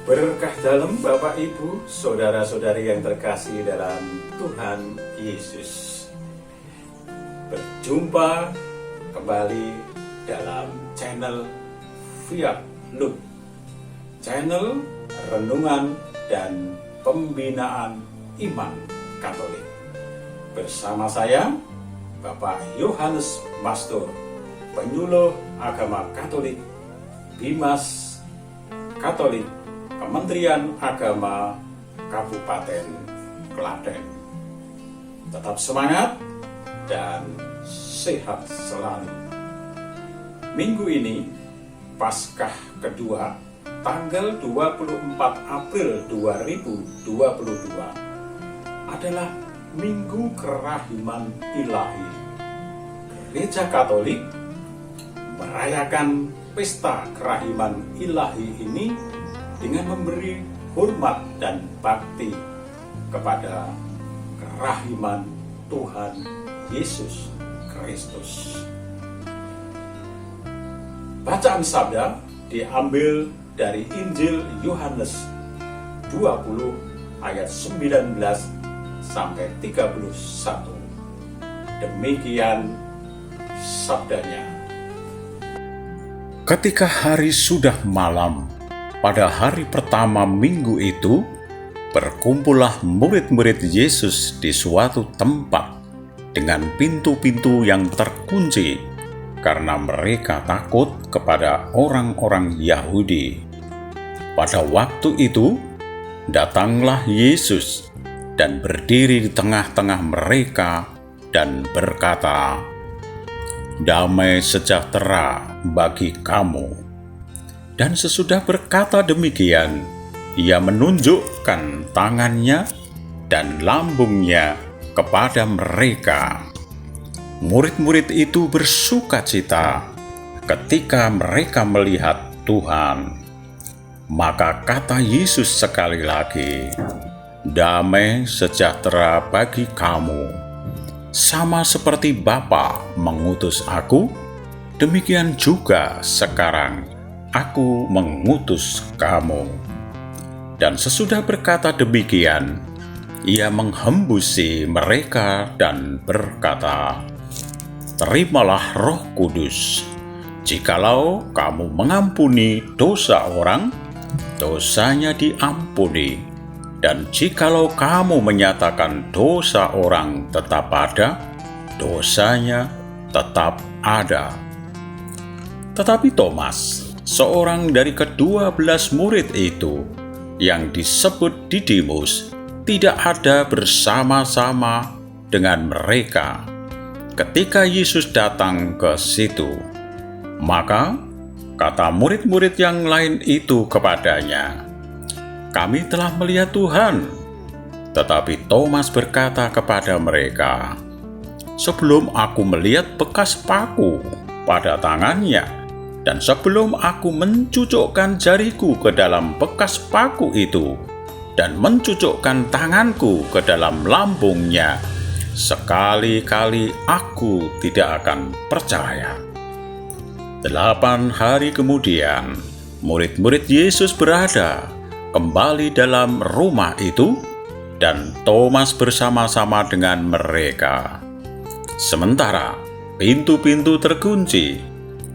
Berkah dalam Bapak Ibu, saudara-saudari yang terkasih dalam Tuhan Yesus. Berjumpa kembali dalam channel Via Loop, channel renungan dan pembinaan iman Katolik. Bersama saya, Bapak Yohanes Mastur, penyuluh agama Katolik, Bimas Katolik, Kementerian Agama Kabupaten Klaten. Tetap semangat dan sehat selalu. Minggu ini, Paskah kedua, tanggal 24 April 2022, adalah Minggu Kerahiman Ilahi. Gereja Katolik merayakan pesta kerahiman ilahi ini dengan memberi hormat dan bakti kepada kerahiman Tuhan Yesus Kristus. Bacaan sabda diambil dari Injil Yohanes 20 ayat 19 sampai 31. Demikian sabdanya. Ketika hari sudah malam, pada hari pertama minggu itu, berkumpullah murid-murid Yesus di suatu tempat dengan pintu-pintu yang terkunci, karena mereka takut kepada orang-orang Yahudi. Pada waktu itu, datanglah Yesus dan berdiri di tengah-tengah mereka dan berkata, "Damai sejahtera bagi kamu." Dan sesudah berkata demikian, ia menunjukkan tangannya dan lambungnya kepada mereka. Murid-murid itu bersukacita ketika mereka melihat Tuhan. Maka kata Yesus sekali lagi, "Damai sejahtera bagi kamu. Sama seperti Bapa mengutus aku, demikian juga sekarang aku mengutus kamu." Dan sesudah berkata demikian, ia menghembusi mereka dan berkata, "Terimalah Roh Kudus. Jikalau kamu mengampuni dosa orang, dosanya diampuni. Dan jikalau kamu menyatakan dosa orang tetap ada, dosanya tetap ada." Tetapi Thomas, seorang dari ke-12 murid itu, yang disebut Didimus, tidak ada bersama-sama dengan mereka ketika Yesus datang ke situ. Maka kata murid-murid yang lain itu kepadanya, "Kami telah melihat Tuhan." Tetapi Thomas berkata kepada mereka, "Sebelum aku melihat bekas paku pada tangannya, dan sebelum aku mencucukkan jariku ke dalam bekas paku itu, dan mencucukkan tanganku ke dalam lambungnya, sekali-kali aku tidak akan percaya." 8 hari kemudian, murid-murid Yesus berada kembali dalam rumah itu, dan Thomas bersama-sama dengan mereka. Sementara pintu-pintu terkunci,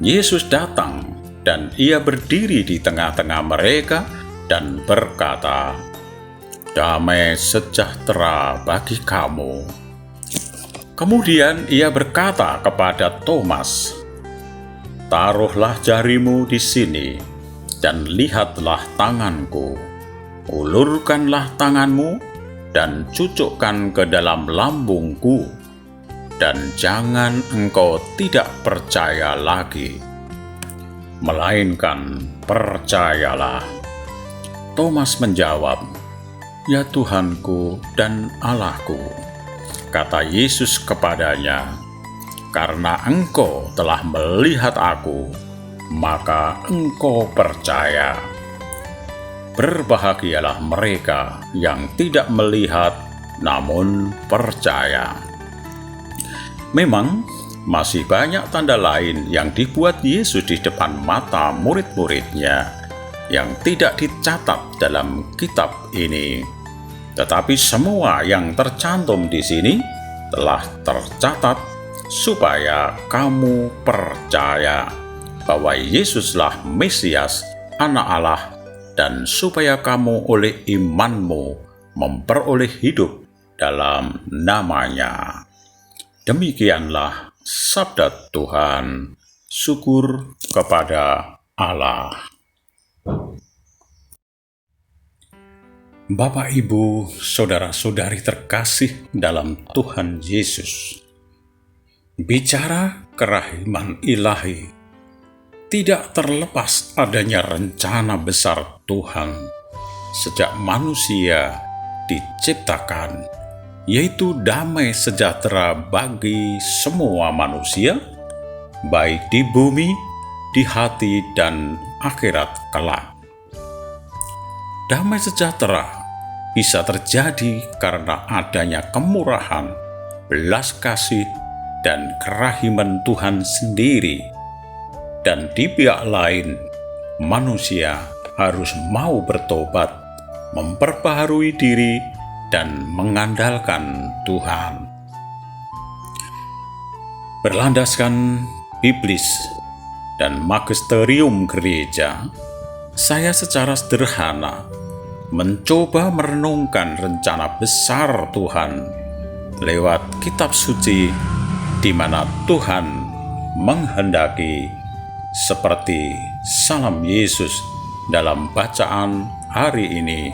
Yesus datang dan ia berdiri di tengah-tengah mereka dan berkata, "Damai sejahtera bagi kamu." Kemudian ia berkata kepada Thomas, "Taruhlah jarimu di sini, dan lihatlah tanganku. Ulurkanlah tanganmu, dan cucukkan ke dalam lambungku. Dan jangan engkau tidak percaya lagi, melainkan percayalah." Thomas menjawab, "Ya Tuhanku dan Allahku." Kata Yesus kepadanya, "Karena engkau telah melihat aku, maka engkau percaya. Berbahagialah mereka yang tidak melihat namun percaya." Memang masih banyak tanda lain yang dibuat Yesus di depan mata murid-muridnya, yang tidak dicatat dalam kitab ini. Tetapi semua yang tercantum di sini telah tercatat supaya kamu percaya bahwa Yesuslah Mesias, Anak Allah, dan supaya kamu oleh imanmu memperoleh hidup dalam nama-Nya. Demikianlah sabda Tuhan. Syukur kepada Allah. Bapak, Ibu, saudara-saudari terkasih dalam Tuhan Yesus, bicara kerahiman ilahi tidak terlepas adanya rencana besar Tuhan sejak manusia diciptakan, yaitu damai sejahtera bagi semua manusia, baik di bumi, di hati, dan akhirat kelak. Damai sejahtera bisa terjadi karena adanya kemurahan, belas kasih, dan kerahiman Tuhan sendiri. Dan di pihak lain, manusia harus mau bertobat, memperbaharui diri, dan mengandalkan Tuhan. Berlandaskan Biblis dan magisterium gereja, saya secara sederhana mencoba merenungkan rencana besar Tuhan lewat kitab suci, di mana Tuhan menghendaki, seperti salam Yesus dalam bacaan hari ini,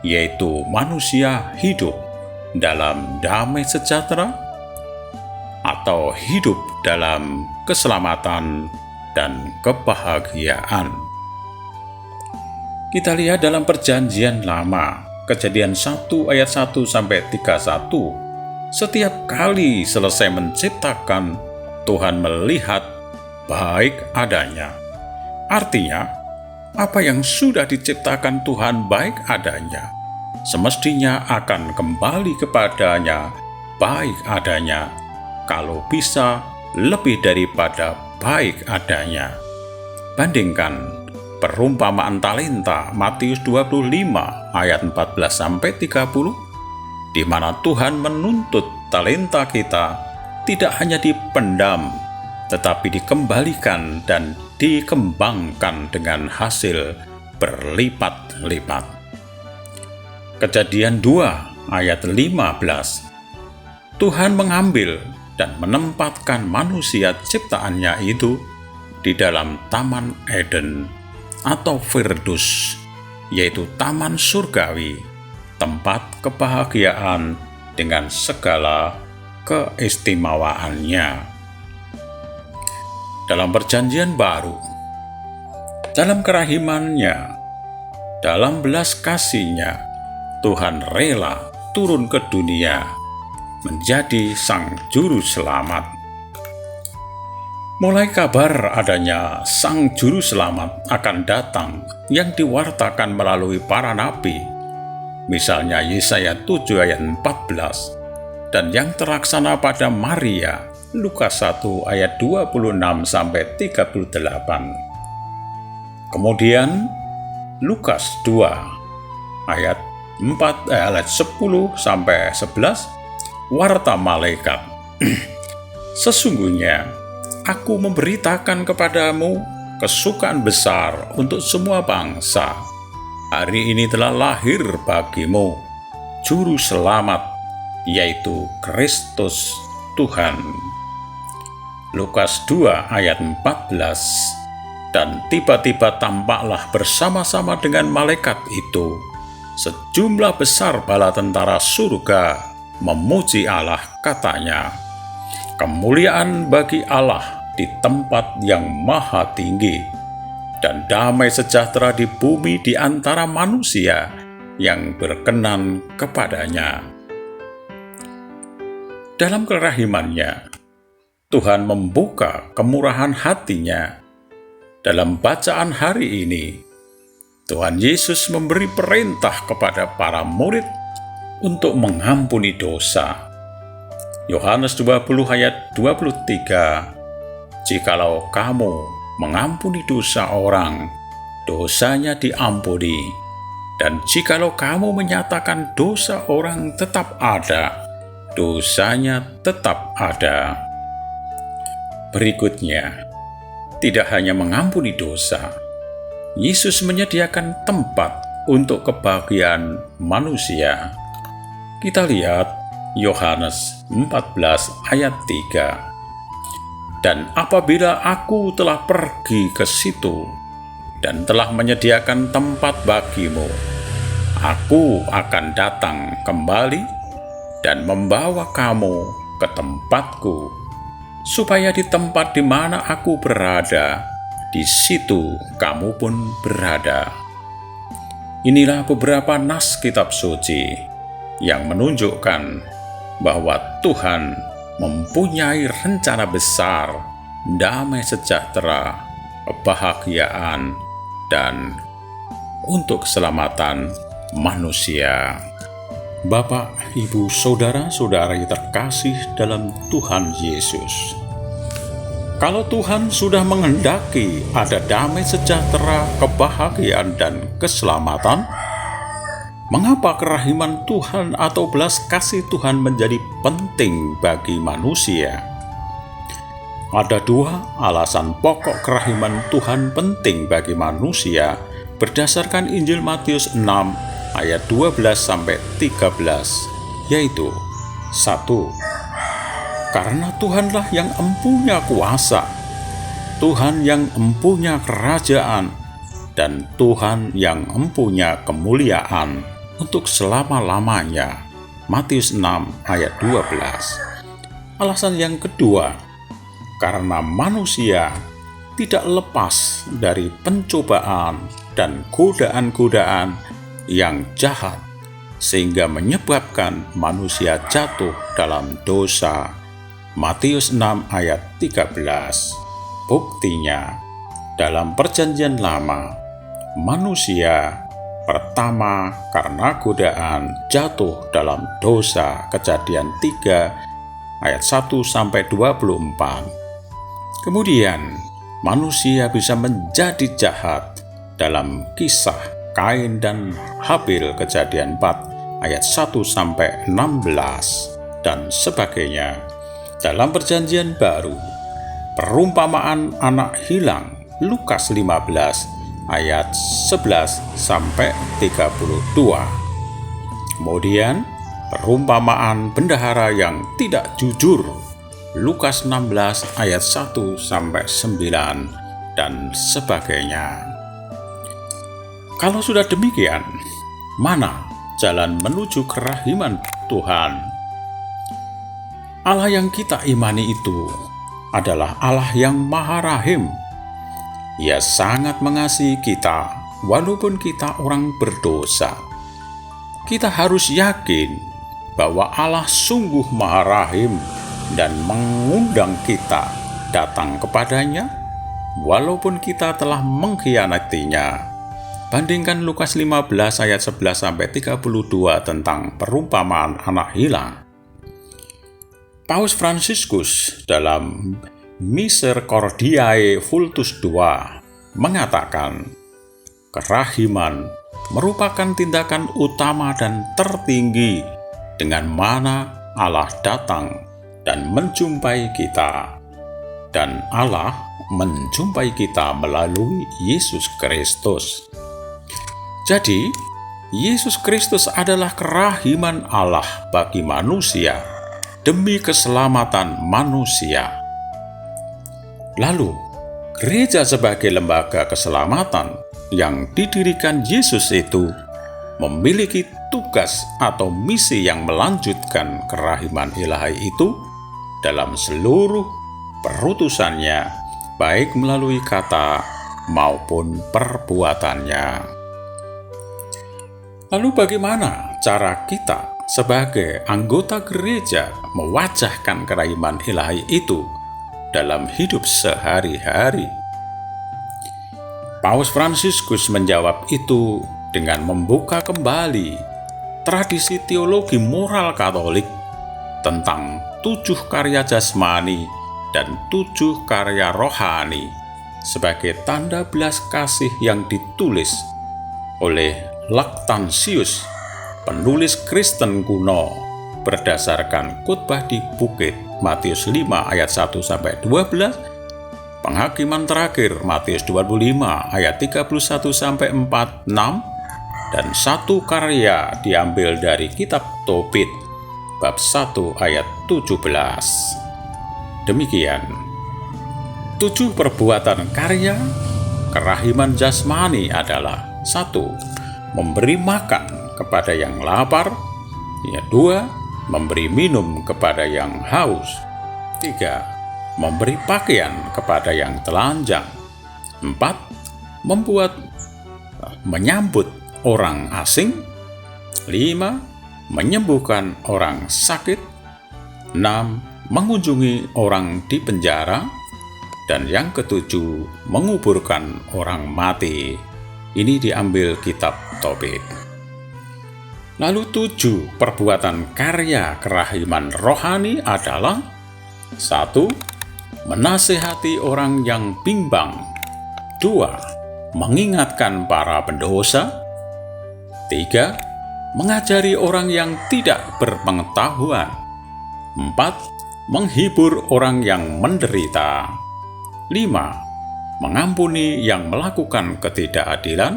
yaitu manusia hidup dalam damai sejahtera atau hidup dalam keselamatan dan kebahagiaan. Kita lihat dalam Perjanjian Lama, Kejadian 1 ayat 1 sampai 31. Setiap kali selesai menciptakan, Tuhan melihat baik adanya. Artinya, apa yang sudah diciptakan Tuhan baik adanya, semestinya akan kembali kepadanya baik adanya, kalau bisa lebih daripada baik adanya. Bandingkan perumpamaan talenta Matius 25 ayat 14-30, di mana Tuhan menuntut talenta kita tidak hanya dipendam, tetapi dikembalikan dan dikembangkan dengan hasil berlipat-lipat. Kejadian 2 ayat 15, Tuhan mengambil dan menempatkan manusia ciptaannya itu di dalam Taman Eden atau Firdus, yaitu taman surgawi, tempat kebahagiaan dengan segala keistimewaannya. Dalam Perjanjian Baru, dalam kerahimannya, dalam belas kasih-Nya, Tuhan rela turun ke dunia menjadi Sang Juru Selamat. Mulai kabar adanya Sang Juru Selamat akan datang yang diwartakan melalui para nabi, misalnya Yesaya 7 ayat 14, dan yang terlaksana pada Maria, Lukas 1 ayat 26-38. Kemudian Lukas 2 ayat 10-11, warta malaikat. Sesungguhnya aku memberitakan kepadamu kesukaan besar untuk semua bangsa. Hari ini telah lahir bagimu Juru Selamat, yaitu Kristus Tuhan. Lukas 2 ayat 14. Dan tiba-tiba tampaklah bersama-sama dengan malaikat itu sejumlah besar bala tentara surga memuji Allah, katanya, kemuliaan bagi Allah di tempat yang maha tinggi, dan damai sejahtera di bumi di antara manusia yang berkenan kepadanya. Dalam kerahimannya, Tuhan membuka kemurahan hati-Nya. Dalam bacaan hari ini, Tuhan Yesus memberi perintah kepada para murid untuk mengampuni dosa. Yohanes 20 ayat 23, jikalau kamu mengampuni dosa orang, dosanya diampuni. Dan jikalau kamu menyatakan dosa orang tetap ada, dosanya tetap ada. Berikutnya, tidak hanya mengampuni dosa, Yesus menyediakan tempat untuk kebahagiaan manusia. Kita lihat Yohanes 14 ayat 3. Dan apabila aku telah pergi ke situ dan telah menyediakan tempat bagimu, aku akan datang kembali dan membawa kamu ke tempatku, supaya di tempat di mana aku berada, di situ kamu pun berada. Inilah beberapa nas kitab suci yang menunjukkan bahwa Tuhan mempunyai rencana besar, damai sejahtera, kebahagiaan, dan untuk keselamatan manusia. Bapak, Ibu, Saudara-saudara yang terkasih dalam Tuhan Yesus, kalau Tuhan sudah menghendaki ada damai sejahtera, kebahagiaan, dan keselamatan, mengapa kerahiman Tuhan atau belas kasih Tuhan menjadi penting bagi manusia? Ada dua alasan pokok kerahiman Tuhan penting bagi manusia berdasarkan Injil Matius 6 ayat 12-13, yaitu: 1. Karena Tuhanlah yang empunya kuasa, Tuhan yang empunya kerajaan, dan Tuhan yang empunya kemuliaan untuk selama-lamanya. Matius 6 ayat 12. Alasan yang kedua, karena manusia tidak lepas dari pencobaan dan godaan-godaan yang jahat, sehingga menyebabkan manusia jatuh dalam dosa. Matius 6 ayat 13. Buktinya, dalam Perjanjian Lama, manusia pertama karena godaan jatuh dalam dosa. Kejadian 3 ayat 1-24. Kemudian manusia bisa menjadi jahat dalam kisah Kain dan Habil. Kejadian 4 ayat 1-16 dan sebagainya. Dalam Perjanjian Baru, perumpamaan anak hilang, Lukas 15 ayat 11-32. Kemudian perumpamaan bendahara yang tidak jujur, Lukas 16 ayat 1-9 dan sebagainya. Kalau sudah demikian, mana jalan menuju kerahiman Tuhan? Allah yang kita imani itu adalah Allah yang Maha Rahim. Ia sangat mengasihi kita, walaupun kita orang berdosa. Kita harus yakin bahwa Allah sungguh Maha Rahim dan mengundang kita datang kepadanya, walaupun kita telah mengkhianatinya. Bandingkan Lukas 15 ayat 11-32 tentang perumpamaan anak hilang. Paus Fransiskus dalam Misericordiae Vultus II mengatakan, kerahiman merupakan tindakan utama dan tertinggi dengan mana Allah datang dan menjumpai kita, dan Allah menjumpai kita melalui Yesus Kristus. Jadi, Yesus Kristus adalah kerahiman Allah bagi manusia demi keselamatan manusia. Lalu, gereja sebagai lembaga keselamatan yang didirikan Yesus itu memiliki tugas atau misi yang melanjutkan kerahiman ilahi itu dalam seluruh perutusannya, baik melalui kata maupun perbuatannya. Lalu bagaimana cara kita sebagai anggota gereja mewajahkan kerahiman ilahi itu dalam hidup sehari-hari? Paus Fransiskus menjawab itu dengan membuka kembali tradisi teologi moral Katolik tentang 7 karya jasmani dan 7 karya rohani sebagai tanda belas kasih yang ditulis oleh Lactantius, penulis Kristen kuno, berdasarkan khotbah di bukit Matius 5 ayat 1-12, penghakiman terakhir Matius 25 ayat 31-46, dan satu karya diambil dari kitab Tobit bab 1 ayat 17. Demikian 7 perbuatan karya kerahiman jasmani adalah: 1. Memberi makan kepada yang lapar. 2. Memberi minum kepada yang haus. 3. Memberi pakaian kepada yang telanjang. 4. Menyambut orang asing. 5. Menyembuhkan orang sakit. 6. Mengunjungi orang di penjara. Dan yang ketujuh, menguburkan orang mati. Ini diambil kitab Tobit. Lalu 7 perbuatan karya kerahiman rohani adalah: 1. Menasehati orang yang bimbang. 2. Mengingatkan para pendosa. 3. Mengajari orang yang tidak berpengetahuan. 4. Menghibur orang yang menderita. 5. Mengampuni yang melakukan ketidakadilan.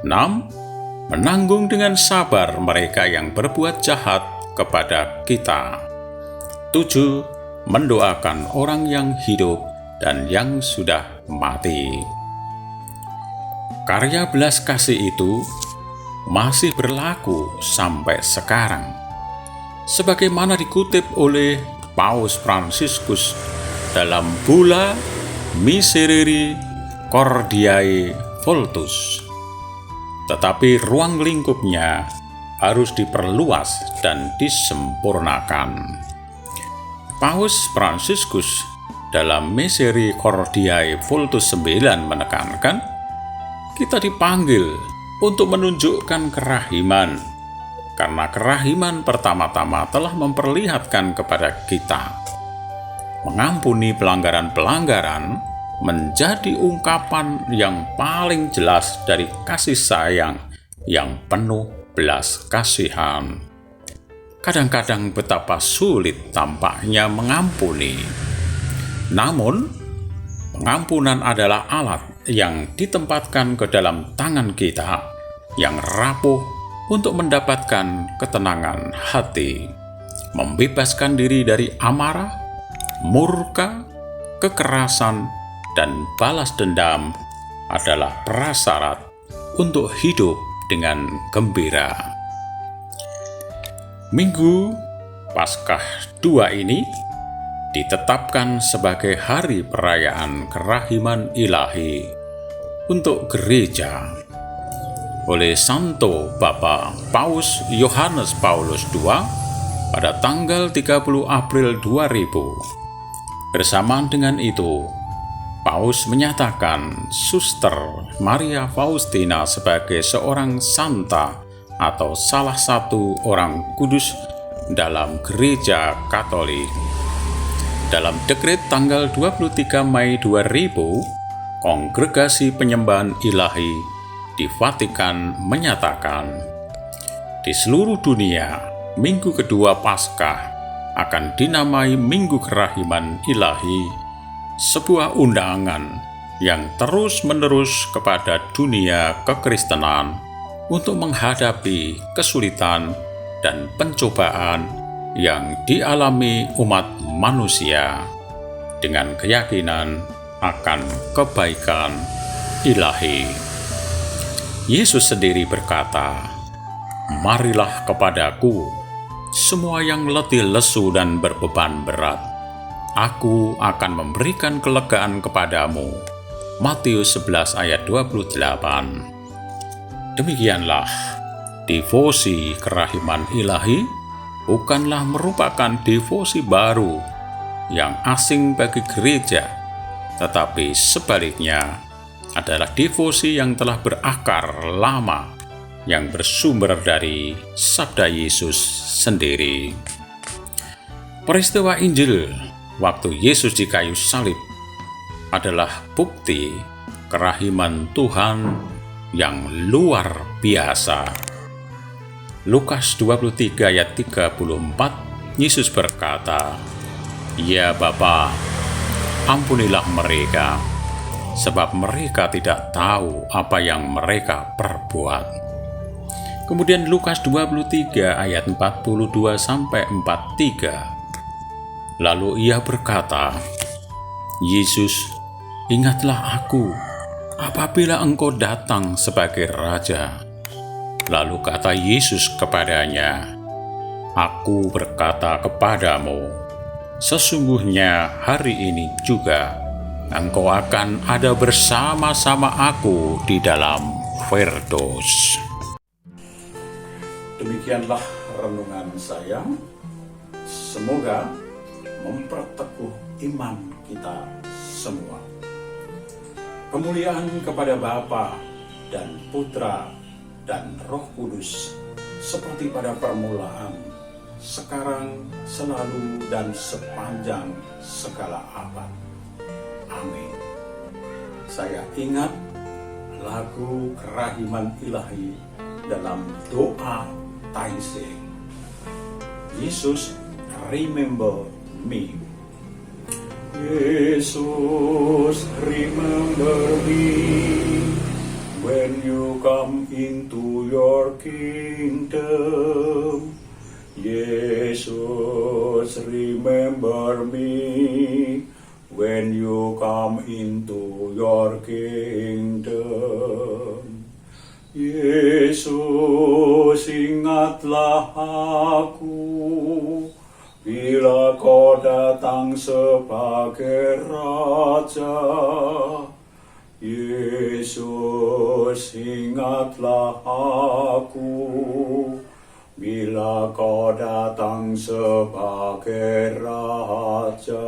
6. Menanggung dengan sabar mereka yang berbuat jahat kepada kita. 7. Mendoakan orang yang hidup dan yang sudah mati. Karya belas kasih itu masih berlaku sampai sekarang, sebagaimana dikutip oleh Paus Fransiskus dalam Bulla Misericordiae Vultus. Tetapi ruang lingkupnya harus diperluas dan disempurnakan. Paus Fransiskus dalam Misericordiae Vultus 9 menekankan, kita dipanggil untuk menunjukkan kerahiman, karena kerahiman pertama-tama telah memperlihatkan kepada kita mengampuni pelanggaran-pelanggaran menjadi ungkapan yang paling jelas dari kasih sayang yang penuh belas kasihan. Kadang-kadang betapa sulit tampaknya mengampuni. Namun, pengampunan adalah alat yang ditempatkan ke dalam tangan kita yang rapuh untuk mendapatkan ketenangan hati, membebaskan diri dari amarah, murka, kekerasan, dan balas dendam adalah prasyarat untuk hidup dengan gembira. Minggu Paskah 2 ini ditetapkan sebagai hari perayaan kerahiman ilahi untuk gereja oleh Santo Bapa Paus Yohanes Paulus II pada tanggal 30 April 2000. Bersamaan dengan itu, Paus menyatakan Suster Maria Faustina sebagai seorang santa atau salah satu orang kudus dalam Gereja Katolik. Dalam dekret tanggal 23 Mei 2000, Kongregasi Penyembahan Ilahi di Vatikan menyatakan, di seluruh dunia, Minggu kedua Paskah akan dinamai Minggu Kerahiman Ilahi, sebuah undangan yang terus-menerus kepada dunia kekristenan untuk menghadapi kesulitan dan pencobaan yang dialami umat manusia dengan keyakinan akan kebaikan ilahi. Yesus sendiri berkata, "Marilah kepadaku, semua yang letih lesu dan berbeban berat, Aku akan memberikan kelegaan kepadamu." Matius 11 ayat 28. Demikianlah, devosi kerahiman ilahi bukanlah merupakan devosi baru yang asing bagi gereja, tetapi sebaliknya adalah devosi yang telah berakar lama, yang bersumber dari sabda Yesus sendiri. Peristiwa Injil waktu Yesus di kayu salib adalah bukti kerahiman Tuhan yang luar biasa. Lukas 23 ayat 34, Yesus berkata, "Ya Bapa, ampunilah mereka, sebab mereka tidak tahu apa yang mereka perbuat." Kemudian Lukas 23 ayat 42-43. Lalu ia berkata, "Yesus, ingatlah aku apabila engkau datang sebagai raja." Lalu kata Yesus kepadanya, "Aku berkata kepadamu, sesungguhnya hari ini juga engkau akan ada bersama-sama aku di dalam Firdaus." Demikianlah renungan saya. Semoga memperteguh iman kita semua. Kemuliaan kepada Bapa dan Putra dan Roh Kudus, seperti pada permulaan, sekarang, selalu, dan sepanjang segala abad. Amin. Saya ingat lagu kerahiman ilahi dalam doa Taizé. Yesus, remember me. Yesus, remember me when you come into your kingdom. Yesus, remember me when you come into your kingdom. Yesus, ingatlah aku bila kau datang sebagai Raja. Yesus, ingatlah aku bila kau datang sebagai Raja.